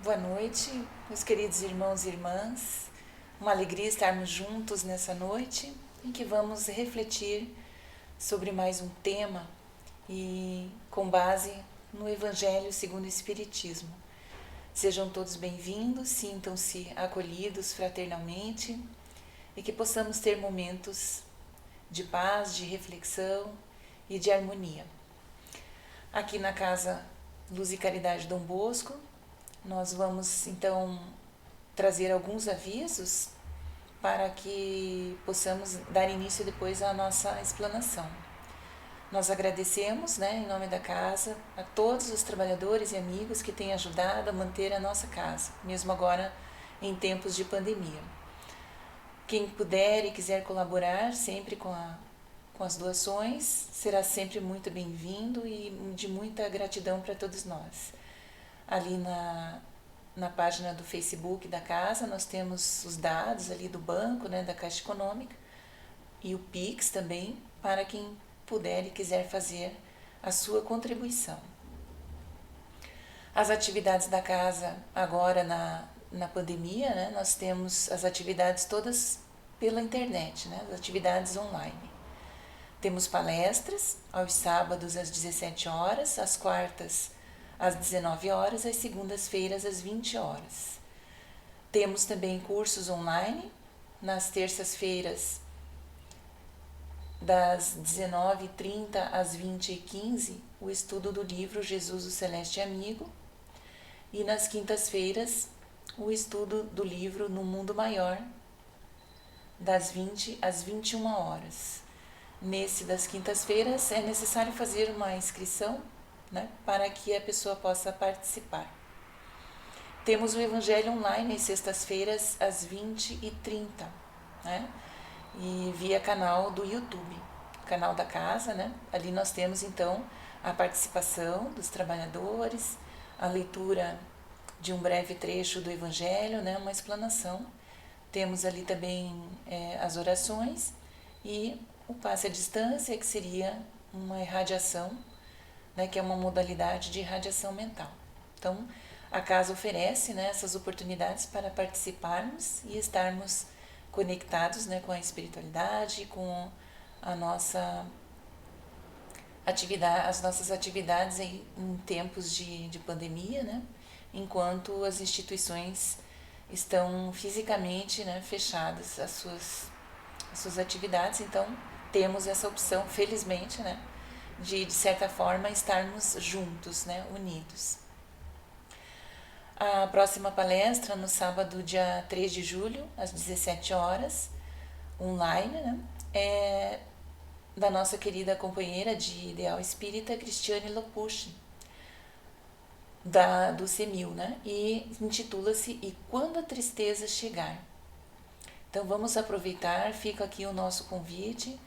Boa noite, meus queridos irmãos e irmãs. Uma alegria estarmos juntos nessa noite em que vamos refletir sobre mais um tema e com base no Evangelho segundo o Espiritismo. Sejam todos bem-vindos, sintam-se acolhidos fraternalmente e que possamos ter momentos de paz, de reflexão e de harmonia. Aqui na Casa Luz e Caridade Dom Bosco, nós vamos então trazer alguns avisos para que possamos dar início depois à nossa explanação. Nós agradecemos, em nome da casa, a todos os trabalhadores e amigos que têm ajudado a manter a nossa casa, mesmo agora em tempos de pandemia. Quem puder e quiser colaborar sempre com as doações, será sempre muito bem-vindo e de muita gratidão para todos nós. Ali na página do Facebook da casa, nós temos os dados ali do banco, da Caixa Econômica, e o Pix também, para quem puder e quiser fazer a sua contribuição. As atividades da casa agora na pandemia, nós temos as atividades todas pela internet, as atividades online. Temos palestras aos sábados às 17 horas, às quartas às 19 horas, às segundas-feiras às 20 horas. Temos também cursos online, nas terças-feiras das 19h30 às 20h15, o estudo do livro Jesus o Celeste Amigo, e nas quintas-feiras o estudo do livro No Mundo Maior, das 20 às 21 horas. Nesse das quintas-feiras é necessário fazer uma inscrição, para que a pessoa possa participar. Temos o Evangelho online às sextas-feiras às 20h30, e via canal do YouTube, canal da casa, Ali nós temos então a participação dos trabalhadores, a leitura de um breve trecho do Evangelho, uma explanação. Temos ali também as orações e o passe à distância, que seria uma irradiação, que é uma modalidade de irradiação mental. Então, a casa oferece essas oportunidades para participarmos e estarmos conectados com a espiritualidade, com a nossa atividade, as nossas atividades em tempos de pandemia, enquanto as instituições estão fisicamente fechadas as suas atividades. Então, temos essa opção, felizmente, de certa forma estarmos juntos, unidos. A próxima palestra no sábado, dia 3 de julho, às 17 horas, online, é da nossa querida companheira de Ideal Espírita, Cristiane Lopucci, do CEMIL, e intitula-se E Quando a Tristeza Chegar. Então vamos aproveitar, fica aqui o nosso convite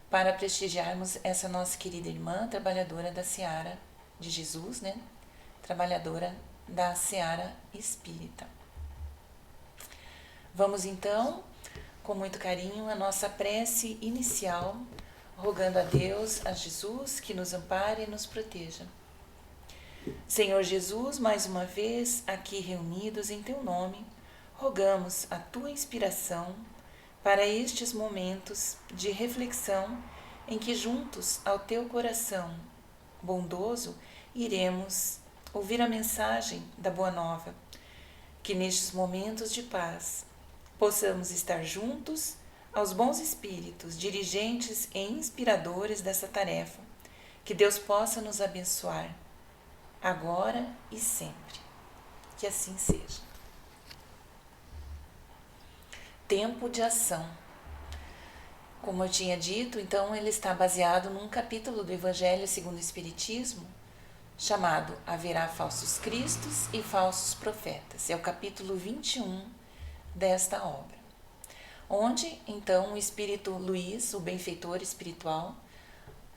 para prestigiarmos essa nossa querida irmã, trabalhadora da Seara de Jesus, trabalhadora da Seara Espírita. Vamos então, com muito carinho, a nossa prece inicial, rogando a Deus, a Jesus, que nos ampare e nos proteja. Senhor Jesus, mais uma vez, aqui reunidos em Teu nome, rogamos a Tua inspiração para estes momentos de reflexão em que juntos ao Teu coração bondoso iremos ouvir a mensagem da Boa Nova, que nestes momentos de paz possamos estar juntos aos bons espíritos, dirigentes e inspiradores dessa tarefa, que Deus possa nos abençoar, agora e sempre. Que assim seja. Tempo de ação. Como eu tinha dito, então ele está baseado num capítulo do Evangelho segundo o Espiritismo, chamado Haverá Falsos Cristos e Falsos Profetas. É o capítulo 21 desta obra, onde então o Espírito Luiz, o benfeitor espiritual,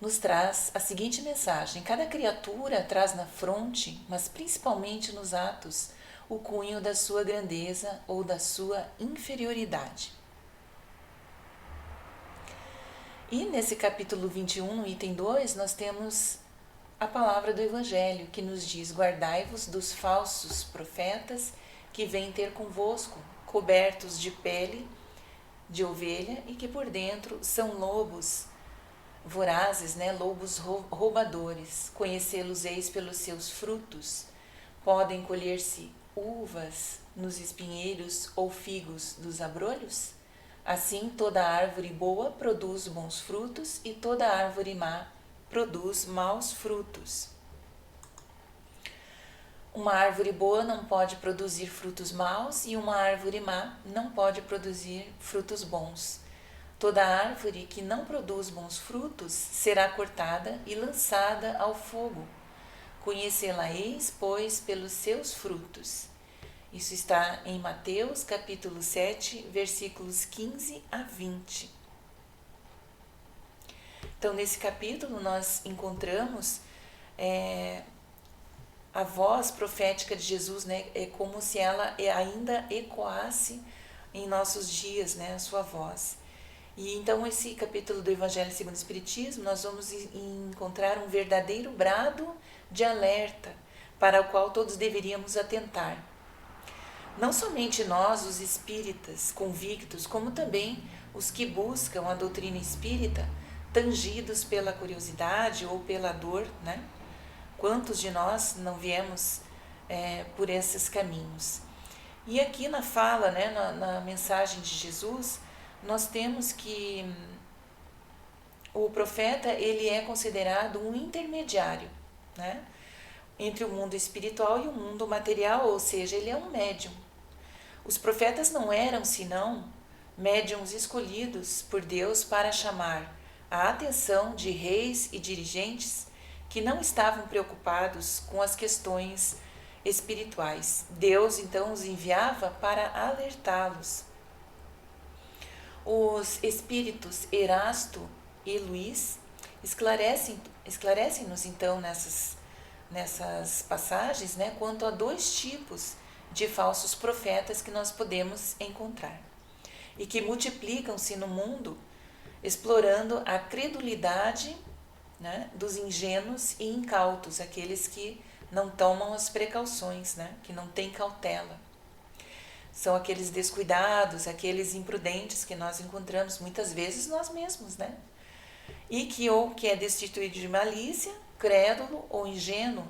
nos traz a seguinte mensagem: cada criatura traz na fronte, mas principalmente nos atos, o cunho da sua grandeza ou da sua inferioridade. E nesse capítulo 21, no item 2, nós temos a palavra do Evangelho, que nos diz: guardai-vos dos falsos profetas que vêm ter convosco, cobertos de pele de ovelha e que por dentro são lobos vorazes, né? Lobos roubadores. Conhecê-los eis pelos seus frutos. Podem colher-se uvas nos espinheiros ou figos dos abrolhos? Assim, toda árvore boa produz bons frutos e toda árvore má produz maus frutos. Uma árvore boa não pode produzir frutos maus e uma árvore má não pode produzir frutos bons. Toda árvore que não produz bons frutos será cortada e lançada ao fogo. Conhecê-la-eis, pois, pelos seus frutos. Isso está em Mateus, capítulo 7, versículos 15 a 20. Então, nesse capítulo, nós encontramos a voz profética de Jesus, né? É como se ela ainda ecoasse em nossos dias, né? A sua voz. E então, esse capítulo do Evangelho segundo o Espiritismo, nós vamos encontrar um verdadeiro brado de alerta para o qual todos deveríamos atentar. Não somente nós, os espíritas convictos, como também os que buscam a doutrina espírita, tangidos pela curiosidade ou pela dor, né? Quantos de nós não viemos por esses caminhos? E aqui na fala, né, na mensagem de Jesus, nós temos que o profeta, ele é considerado um intermediário, né, entre o mundo espiritual e o mundo material, ou seja, ele é um médium. Os profetas não eram senão médiums escolhidos por Deus para chamar a atenção de reis e dirigentes que não estavam preocupados com as questões espirituais. Deus então os enviava para alertá-los. Os espíritos Erasto e Luís esclarecem-nos então nessas passagens, né, quanto a dois tipos de falsos profetas que nós podemos encontrar e que multiplicam-se no mundo explorando a credulidade, né, dos ingênuos e incautos, aqueles que não tomam as precauções, né, que não têm cautela. São aqueles descuidados, aqueles imprudentes que nós encontramos muitas vezes nós mesmos, né? E que é destituído de malícia, crédulo ou ingênuo,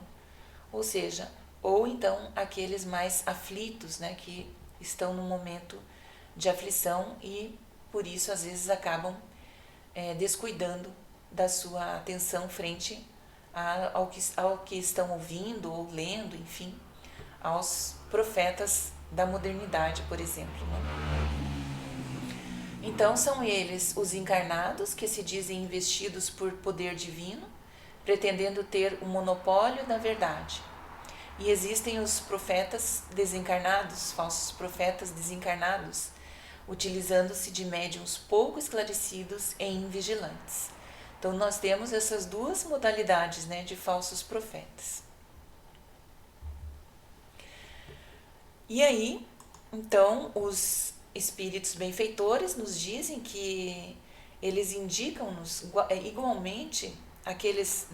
ou seja, ou então aqueles mais aflitos, né, que estão num momento de aflição e por isso às vezes acabam descuidando da sua atenção frente ao que estão ouvindo ou lendo, enfim, aos profetas da modernidade, por exemplo. Então são eles os encarnados que se dizem investidos por poder divino, pretendendo ter o monopólio da verdade. E existem os profetas desencarnados, falsos profetas desencarnados, utilizando-se de médiuns pouco esclarecidos e invigilantes. Então nós temos essas duas modalidades, né, de falsos profetas. E aí, então, os espíritos benfeitores nos dizem que eles indicam-nos igualmente, aqueles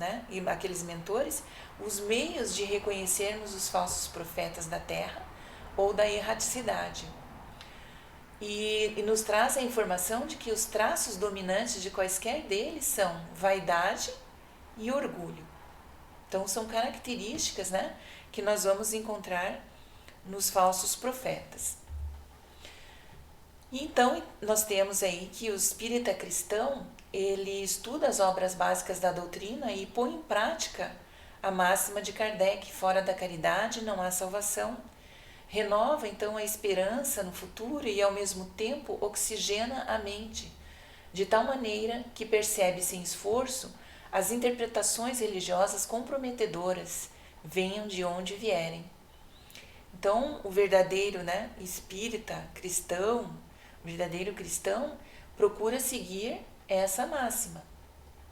mentores, os meios de reconhecermos os falsos profetas da Terra ou da erraticidade. E nos traz a informação de que os traços dominantes de quaisquer deles são vaidade e orgulho. Então, são características, né, que nós vamos encontrar nos falsos profetas. E então, nós temos aí que o espírita cristão, ele estuda as obras básicas da doutrina e põe em prática a máxima de Kardec: fora da caridade não há salvação. Renova então a esperança no futuro e ao mesmo tempo oxigena a mente, de tal maneira que percebe sem esforço as interpretações religiosas comprometedoras, venham de onde vierem. Então, o verdadeiro, né, espírita cristão, o verdadeiro cristão procura seguir essa máxima,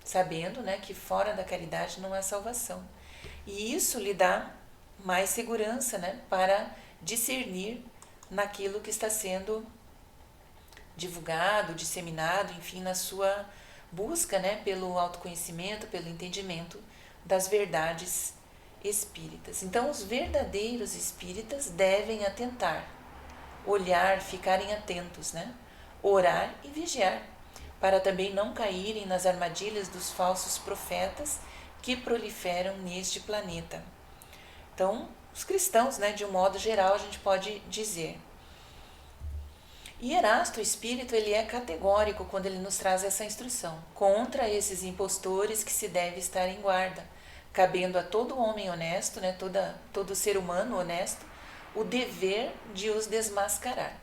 sabendo, né, que fora da caridade não há salvação. E isso lhe dá mais segurança, né, para discernir naquilo que está sendo divulgado, disseminado, enfim, na sua busca, né, pelo autoconhecimento, pelo entendimento das verdades espíritas. Então, os verdadeiros espíritas devem atentar, olhar, ficarem atentos, né? Orar e vigiar, para também não caírem nas armadilhas dos falsos profetas que proliferam neste planeta. Então, os cristãos, né, de um modo geral, a gente pode dizer. E Erasto, o espírito, ele é categórico quando ele nos traz essa instrução, contra esses impostores que se deve estar em guarda, cabendo a todo homem honesto, né, todo ser humano honesto, o dever de os desmascarar.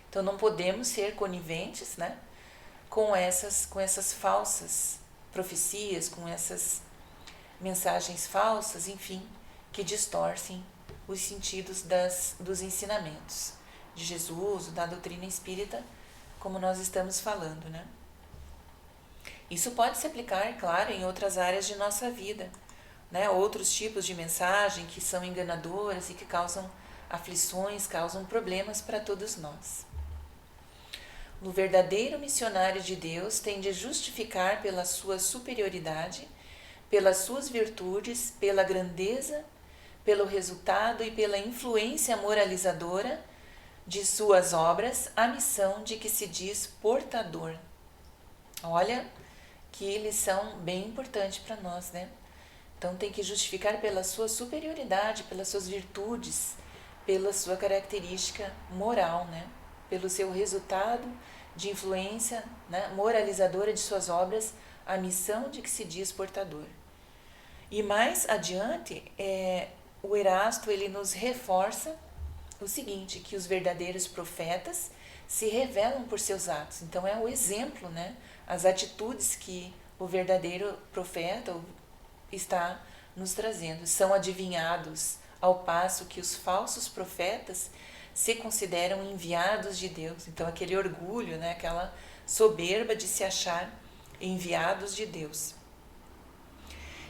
Então não podemos ser coniventes, né, com essas falsas profecias, com essas mensagens falsas, enfim, que distorcem os sentidos dos ensinamentos de Jesus, da doutrina espírita, como nós estamos falando, né? Isso pode se aplicar, claro, em outras áreas de nossa vida, né? Outros tipos de mensagem que são enganadoras e que causam aflições, causam problemas para todos nós. O verdadeiro missionário de Deus tem de justificar pela sua superioridade, pelas suas virtudes, pela grandeza, pelo resultado e pela influência moralizadora de suas obras, a missão de que se diz portador. Olha que lição bem importante para nós, né? Então tem que justificar pela sua superioridade, pelas suas virtudes, pela sua característica moral, né? Pelo seu resultado de influência, né, moralizadora de suas obras, a missão de que se diz portador. E mais adiante, o Erasto ele nos reforça o seguinte, que os verdadeiros profetas se revelam por seus atos. Então é o exemplo, né? As atitudes que o verdadeiro profeta está nos trazendo. São adivinhados, ao passo que os falsos profetas se consideram enviados de Deus. Então aquele orgulho, né? Aquela soberba de se achar enviados de Deus.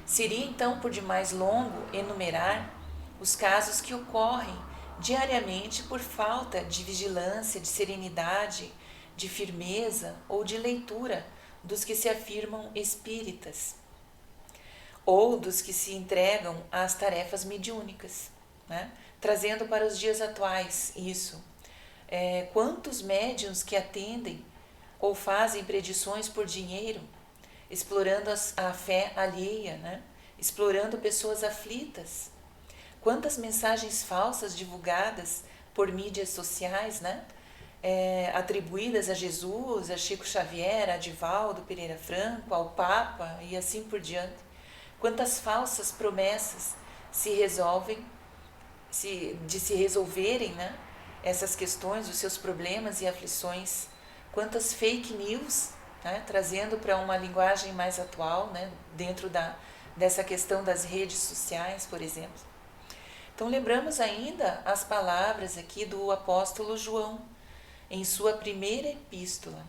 Seria então por demais longo enumerar os casos que ocorrem diariamente por falta de vigilância, de serenidade, de firmeza ou de leitura dos que se afirmam espíritas ou dos que se entregam às tarefas mediúnicas, né? Trazendo para os dias atuais isso. Quantos médiuns que atendem ou fazem predições por dinheiro, explorando a fé alheia, né? Explorando pessoas aflitas. Quantas mensagens falsas divulgadas por mídias sociais, né? Atribuídas a Jesus, a Chico Xavier, a Divaldo Pereira Franco, ao Papa e assim por diante. Quantas falsas promessas se resolverem, né? Essas questões, os seus problemas e aflições. Quantas fake news, né? Trazendo para uma linguagem mais atual, né? Dentro dessa questão das redes sociais, por exemplo. Então lembramos ainda as palavras aqui do apóstolo João, em sua primeira epístola,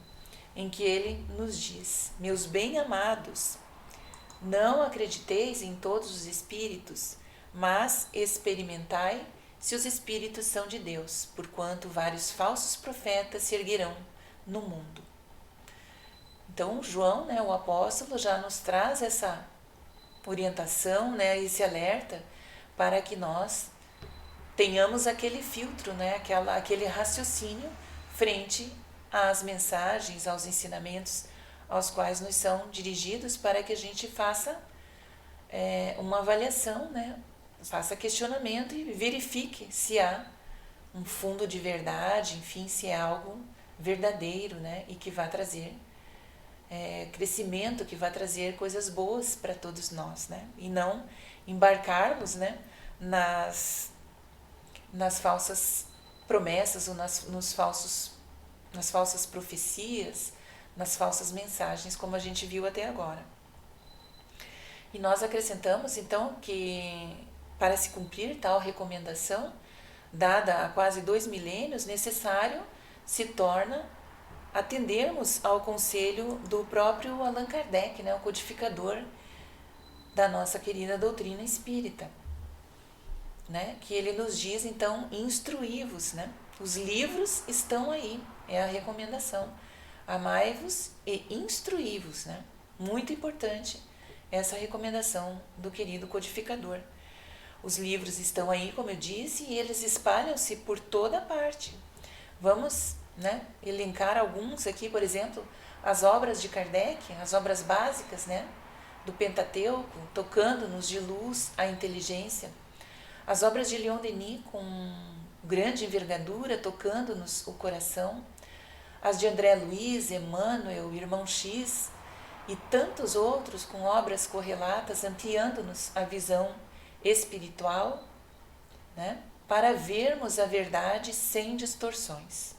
em que ele nos diz: meus bem-amados, não acrediteis em todos os espíritos, mas experimentai se os espíritos são de Deus, porquanto vários falsos profetas se erguerão no mundo. Então João, né, o apóstolo, já nos traz essa orientação, né, esse alerta, para que nós tenhamos aquele filtro, né, aquele raciocínio frente às mensagens, aos ensinamentos aos quais nos são dirigidos, para que a gente faça uma avaliação, né, faça questionamento e verifique se há um fundo de verdade, enfim, se é algo verdadeiro, né, e que vai trazer crescimento, que vai trazer coisas boas para todos nós, né, e não embarcarmos, né, nas falsas promessas ou nas falsas profecias, nas falsas mensagens, como a gente viu até agora. E nós acrescentamos então que para se cumprir tal recomendação, dada há quase 2 milênios, necessário se torna atendermos ao conselho do próprio Allan Kardec, né, o codificador da nossa querida doutrina espírita, né, que ele nos diz, então, instruí-vos, né? Os livros estão aí, é a recomendação. Amai-vos e instruí-vos, né? Muito importante essa recomendação do querido codificador. Os livros estão aí, como eu disse, e eles espalham-se por toda parte. Vamos, né, elencar alguns aqui, por exemplo, as obras de Kardec, as obras básicas, né, do Pentateuco, tocando-nos de luz a inteligência. As obras de Leon Denis, com grande envergadura, tocando-nos o coração. As de André Luiz, Emmanuel, Irmão X e tantos outros com obras correlatas, ampliando-nos a visão espiritual, né, para vermos a verdade sem distorções.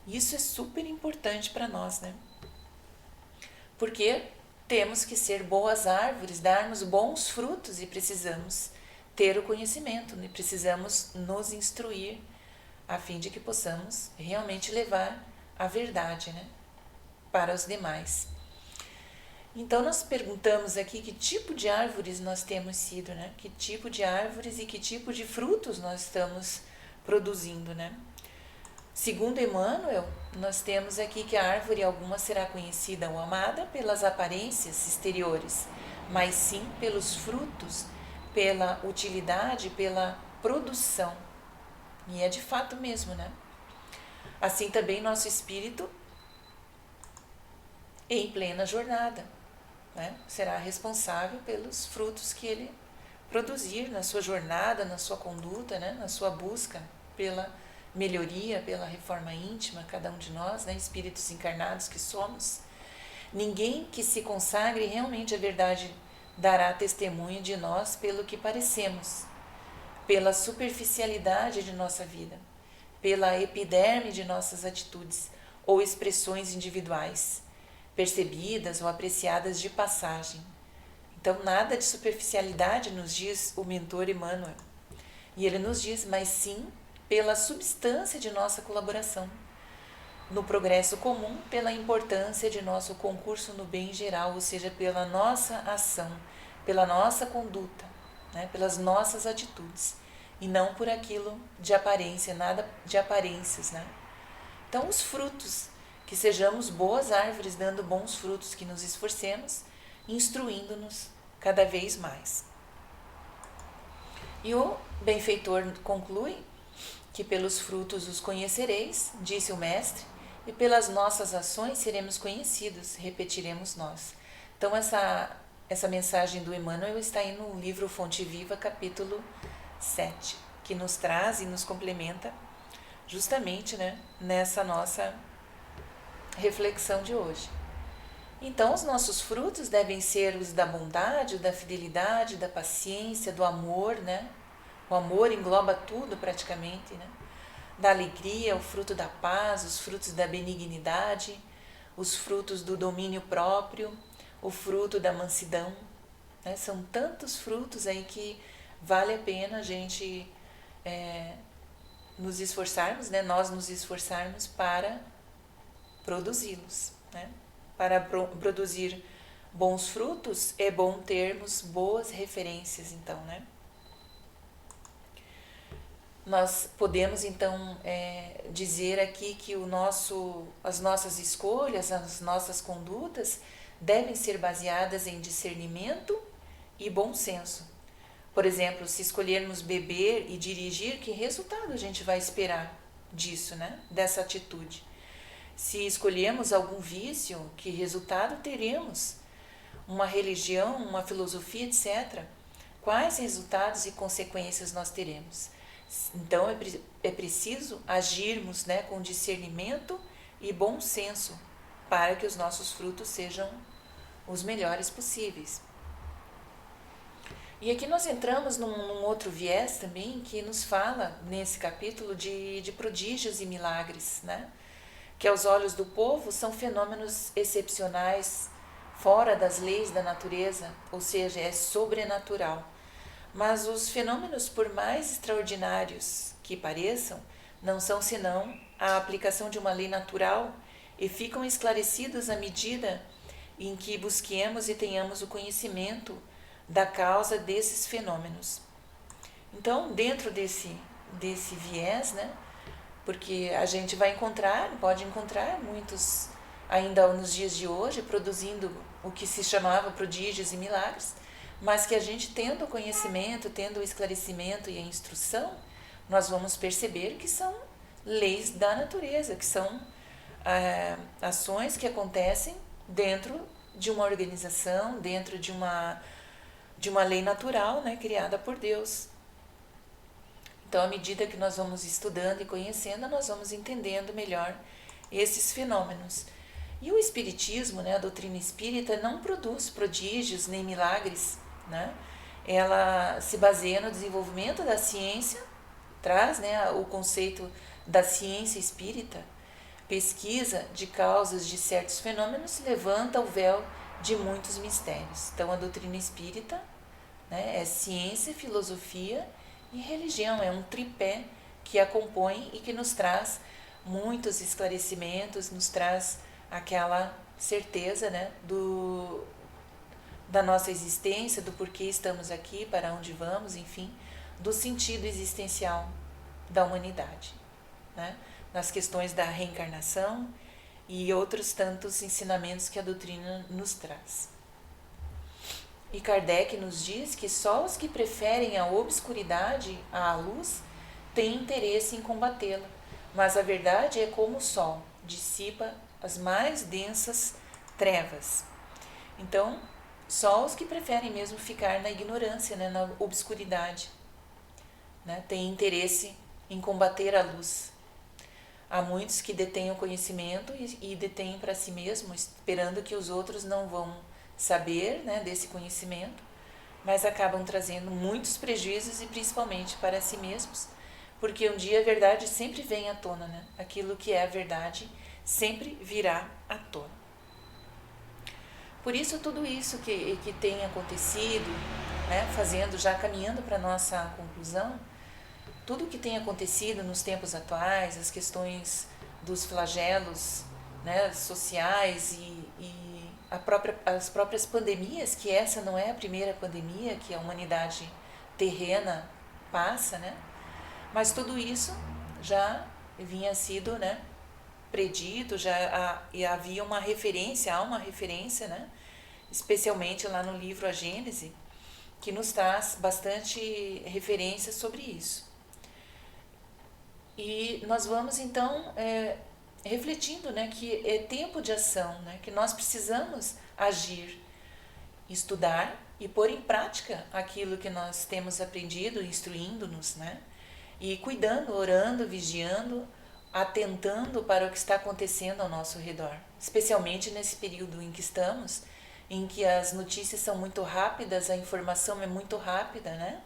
Isso é super importante para nós, né? Porque temos que ser boas árvores, darmos bons frutos e precisamos ter o conhecimento, né? Precisamos nos instruir a fim de que possamos realmente levar a verdade, né, para os demais. Então nós perguntamos aqui que tipo de árvores nós temos sido, né? Que tipo de árvores e que tipo de frutos nós estamos produzindo, né? Segundo Emmanuel, nós temos aqui que a árvore alguma será conhecida ou amada pelas aparências exteriores, mas sim pelos frutos, pela utilidade, pela produção. E é de fato mesmo, né? Assim também nosso espírito, em plena jornada, né, será responsável pelos frutos que ele produzir na sua jornada, na sua conduta, né, na sua busca pela melhoria, pela reforma íntima, cada um de nós, né, espíritos encarnados que somos. Ninguém que se consagre realmente à verdade dará testemunho de nós pelo que parecemos, pela superficialidade de nossa vida, pela epiderme de nossas atitudes ou expressões individuais, percebidas ou apreciadas de passagem. Então, nada de superficialidade nos diz o mentor Emmanuel. E ele nos diz, mas sim pela substância de nossa colaboração no progresso comum, pela importância de nosso concurso no bem geral, ou seja, pela nossa ação, pela nossa conduta, né, pelas nossas atitudes, e não por aquilo de aparência, nada de aparências, né? Então, os frutos, que sejamos boas árvores, dando bons frutos, que nos esforcemos, instruindo-nos cada vez mais. E o benfeitor conclui que pelos frutos os conhecereis, disse o mestre, e pelas nossas ações seremos conhecidos, repetiremos nós. Então essa mensagem do Emmanuel está aí no livro Fonte Viva, capítulo 7, que nos traz e nos complementa justamente, né, nessa nossa reflexão de hoje. Então, os nossos frutos devem ser os da bondade, da fidelidade, da paciência, do amor, né? O amor engloba tudo praticamente, né? Da alegria, o fruto da paz, os frutos da benignidade, os frutos do domínio próprio, o fruto da mansidão, né? São tantos frutos aí que vale a pena a gente nos esforçarmos, né? Nós nos esforçarmos para produzi-los, né? Para produzir bons frutos é bom termos boas referências, então, né? Nós podemos então dizer aqui que as nossas escolhas, as nossas condutas devem ser baseadas em discernimento e bom senso. Por exemplo, se escolhermos beber e dirigir, que resultado a gente vai esperar disso, né? Dessa atitude? Se escolhermos algum vício, que resultado teremos? Uma religião, uma filosofia, etc. Quais resultados e consequências nós teremos? Então é preciso agirmos, né, com discernimento e bom senso para que os nossos frutos sejam os melhores possíveis. E aqui nós entramos num outro viés também que nos fala nesse capítulo de prodígios e milagres, né? Que aos olhos do povo são fenômenos excepcionais, fora das leis da natureza, ou seja, é sobrenatural. Mas os fenômenos, por mais extraordinários que pareçam, não são senão a aplicação de uma lei natural e ficam esclarecidos à medida em que busquemos e tenhamos o conhecimento da causa desses fenômenos. Então, dentro desse viés, né, porque a gente pode encontrar muitos ainda nos dias de hoje, produzindo o que se chamava prodígios e milagres, mas que a gente, tendo o conhecimento, tendo o esclarecimento e a instrução, nós vamos perceber que são leis da natureza, que são ações que acontecem dentro de uma organização, dentro de uma lei natural, né, criada por Deus. Então, à medida que nós vamos estudando e conhecendo, nós vamos entendendo melhor esses fenômenos. E o Espiritismo, né, a doutrina espírita, não produz prodígios nem milagres, né? Ela se baseia no desenvolvimento da ciência, traz, né, o conceito da ciência espírita, pesquisa de causas de certos fenômenos, levanta o véu de muitos mistérios. Então, a doutrina espírita, né, é ciência, filosofia e religião, é um tripé que a compõe e que nos traz muitos esclarecimentos, nos traz aquela certeza, né, da nossa existência, do porquê estamos aqui, para onde vamos, enfim, do sentido existencial da humanidade, né, nas questões da reencarnação e outros tantos ensinamentos que a doutrina nos traz. E Kardec nos diz que só os que preferem a obscuridade à luz têm interesse em combatê-la, mas a verdade é como o sol, dissipa as mais densas trevas. Então, só os que preferem mesmo ficar na ignorância, né, na obscuridade, né, têm interesse em combater a luz. Há muitos que detêm o conhecimento e detêm para si mesmo, esperando que os outros não vão saber, né, desse conhecimento, mas acabam trazendo muitos prejuízos e principalmente para si mesmos, porque um dia a verdade sempre vem à tona, né? Aquilo que é a verdade sempre virá à tona. Por isso, tudo isso que tem acontecido, né, caminhando para a nossa conclusão, tudo que tem acontecido nos tempos atuais, as questões dos flagelos, né, sociais e as próprias pandemias, que essa não é a primeira pandemia que a humanidade terrena passa, né? Mas tudo isso já vinha sido, né, predito, e havia há uma referência, né, especialmente lá no livro A Gênese, que nos traz bastante referência sobre isso. E nós vamos então refletindo, né, que é tempo de ação, né, que nós precisamos agir, estudar e pôr em prática aquilo que nós temos aprendido, instruindo-nos, né, e cuidando, orando, vigiando, atentando para o que está acontecendo ao nosso redor, especialmente nesse período em que estamos, em que as notícias são muito rápidas, a informação é muito rápida, né,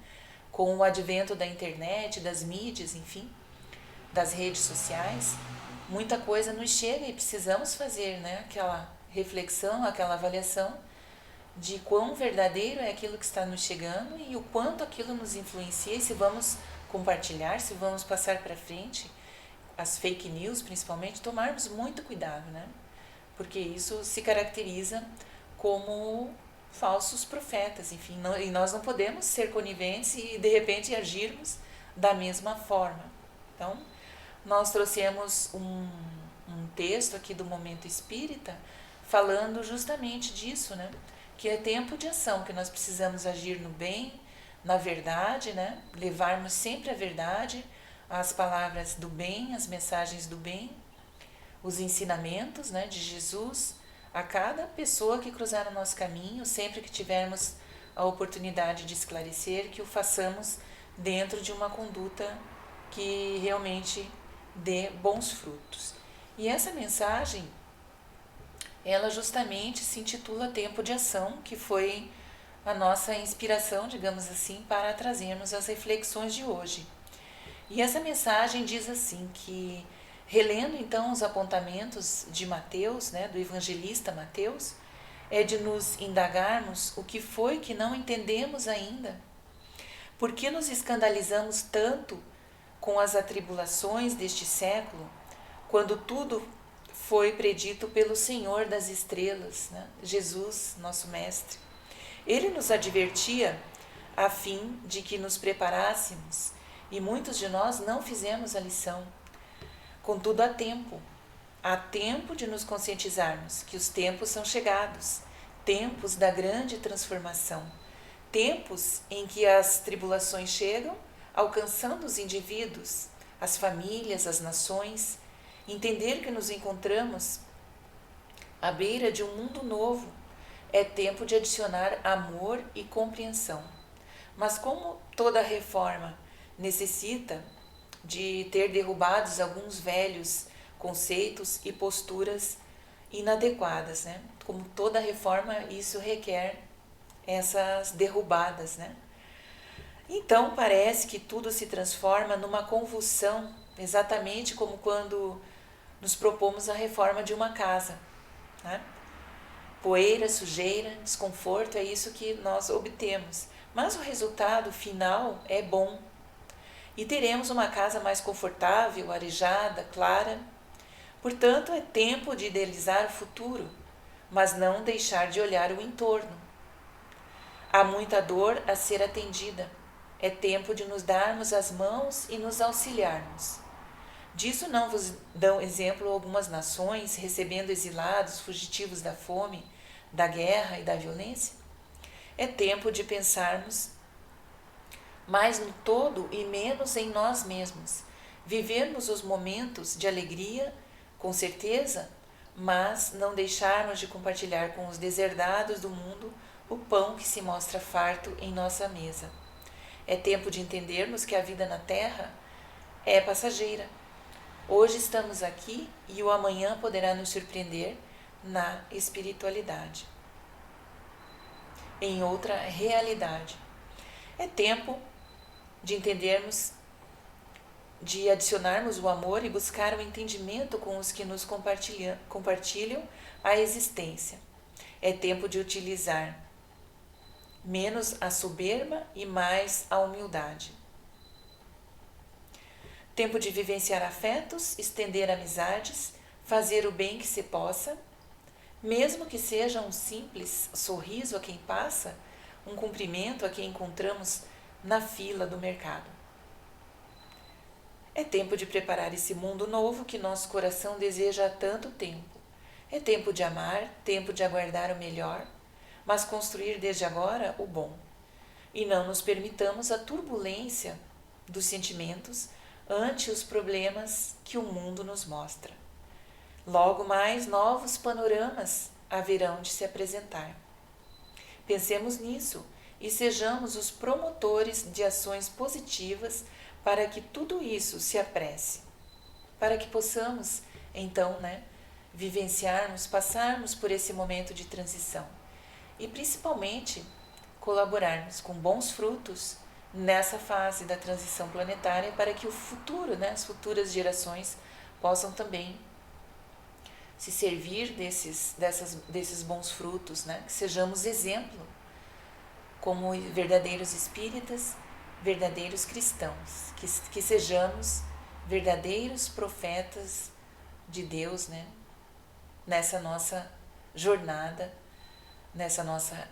com o advento da internet, das mídias, enfim, das redes sociais, muita coisa nos chega e precisamos fazer, né, aquela reflexão, aquela avaliação de quão verdadeiro é aquilo que está nos chegando e o quanto aquilo nos influencia e se vamos compartilhar, se vamos passar para frente, as fake news principalmente, tomarmos muito cuidado, né, porque isso se caracteriza como falsos profetas, enfim, e nós não podemos ser coniventes e de repente agirmos da mesma forma. Então, nós trouxemos um texto aqui do Momento Espírita falando justamente disso, né? Que é tempo de ação, que nós precisamos agir no bem, na verdade, né? Levarmos sempre a verdade, as palavras do bem, as mensagens do bem, os ensinamentos, né, de Jesus a cada pessoa que cruzar o nosso caminho, sempre que tivermos a oportunidade de esclarecer, que o façamos dentro de uma conduta que realmente dê bons frutos. E essa mensagem, ela justamente se intitula Tempo de Ação, que foi a nossa inspiração, digamos assim, para trazermos as reflexões de hoje. E essa mensagem diz assim, que relendo então os apontamentos de Mateus, né, do evangelista Mateus, é de nos indagarmos o que foi que não entendemos ainda. Por que nos escandalizamos tanto com as atribulações deste século, quando tudo foi predito pelo Senhor das estrelas, né? Jesus, nosso Mestre. Ele nos advertia a fim de que nos preparássemos, e muitos de nós não fizemos a lição. Contudo, há tempo há tempo de nos conscientizarmos que os tempos são chegados, tempos da grande transformação, tempos em que as tribulações chegam, alcançando os indivíduos, as famílias, as nações, entender que nos encontramos à beira de um mundo novo. É tempo de adicionar amor e compreensão. Mas como toda reforma necessita de ter derrubados alguns velhos conceitos e posturas inadequadas, né? Como toda reforma, isso requer essas derrubadas, né? Então parece que tudo se transforma numa convulsão, exatamente como quando nos propomos a reforma de uma casa, né? Poeira, sujeira, desconforto, é isso que nós obtemos. Mas o resultado final é bom. E teremos uma casa mais confortável, arejada, clara. Portanto, é tempo de idealizar o futuro, mas não deixar de olhar o entorno. Há muita dor a ser atendida. É tempo de nos darmos as mãos e nos auxiliarmos. Disso não vos dão exemplo algumas nações recebendo exilados, fugitivos da fome, da guerra e da violência? É tempo de pensarmos mais no todo e menos em nós mesmos. Vivermos os momentos de alegria, com certeza, mas não deixarmos de compartilhar com os deserdados do mundo o pão que se mostra farto em nossa mesa. É tempo de entendermos que a vida na Terra é passageira. Hoje estamos aqui e o amanhã poderá nos surpreender na espiritualidade, em outra realidade. É tempo de entendermos, de adicionarmos o amor e buscar o entendimento com os que nos compartilham a existência. É tempo de utilizar menos a soberba e mais a humildade. Tempo de vivenciar afetos, estender amizades, fazer o bem que se possa, mesmo que seja um simples sorriso a quem passa, um cumprimento a quem encontramos na fila do mercado. É tempo de preparar esse mundo novo que nosso coração deseja há tanto tempo. É tempo de amar, tempo de aguardar o melhor, mas construir desde agora o bom. E não nos permitamos a turbulência dos sentimentos ante os problemas que o mundo nos mostra. Logo mais, novos panoramas haverão de se apresentar. Pensemos nisso e sejamos os promotores de ações positivas para que tudo isso se apresse, para que possamos, então, vivenciarmos, passarmos por esse momento de transição e, principalmente, colaborarmos com bons frutos nessa fase da transição planetária para que o futuro, as futuras gerações possam também se servir desses bons frutos, que sejamos exemplo como verdadeiros espíritas, verdadeiros cristãos, que sejamos verdadeiros profetas de Deus, nessa nossa jornada, nessa nossa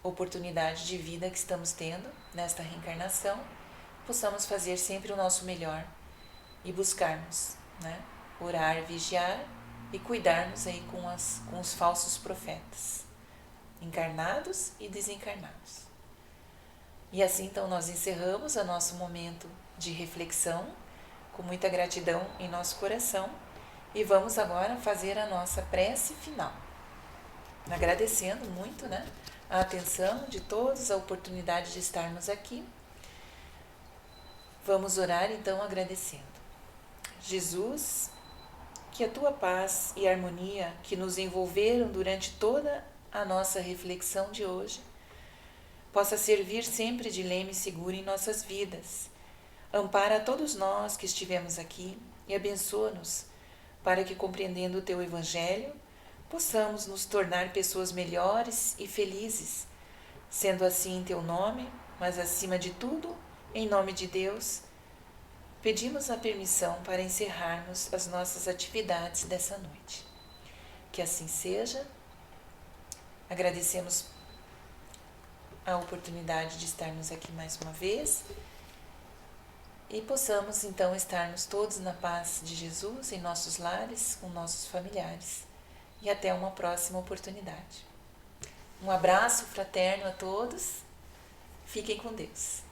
oportunidade de vida que estamos tendo, nesta reencarnação, possamos fazer sempre o nosso melhor e buscarmos, orar, vigiar e cuidarmos aí com os falsos profetas, encarnados e desencarnados. E assim, então, nós encerramos o nosso momento de reflexão, com muita gratidão em nosso coração, e vamos agora fazer a nossa prece final. Agradecendo muito, a atenção de todos, a oportunidade de estarmos aqui. Vamos orar, então, agradecendo. Jesus, que a Tua paz e harmonia que nos envolveram durante toda a nossa reflexão de hoje possa servir sempre de leme seguro em nossas vidas. Ampara a todos nós que estivemos aqui e abençoa-nos para que, compreendendo o Teu Evangelho, possamos nos tornar pessoas melhores e felizes, sendo assim em Teu nome, mas acima de tudo, em nome de Deus, pedimos a permissão para encerrarmos as nossas atividades dessa noite. Que assim seja. Agradecemos a oportunidade de estarmos aqui mais uma vez e possamos então estarmos todos na paz de Jesus em nossos lares, com nossos familiares. E até uma próxima oportunidade. Um abraço fraterno a todos. Fiquem com Deus.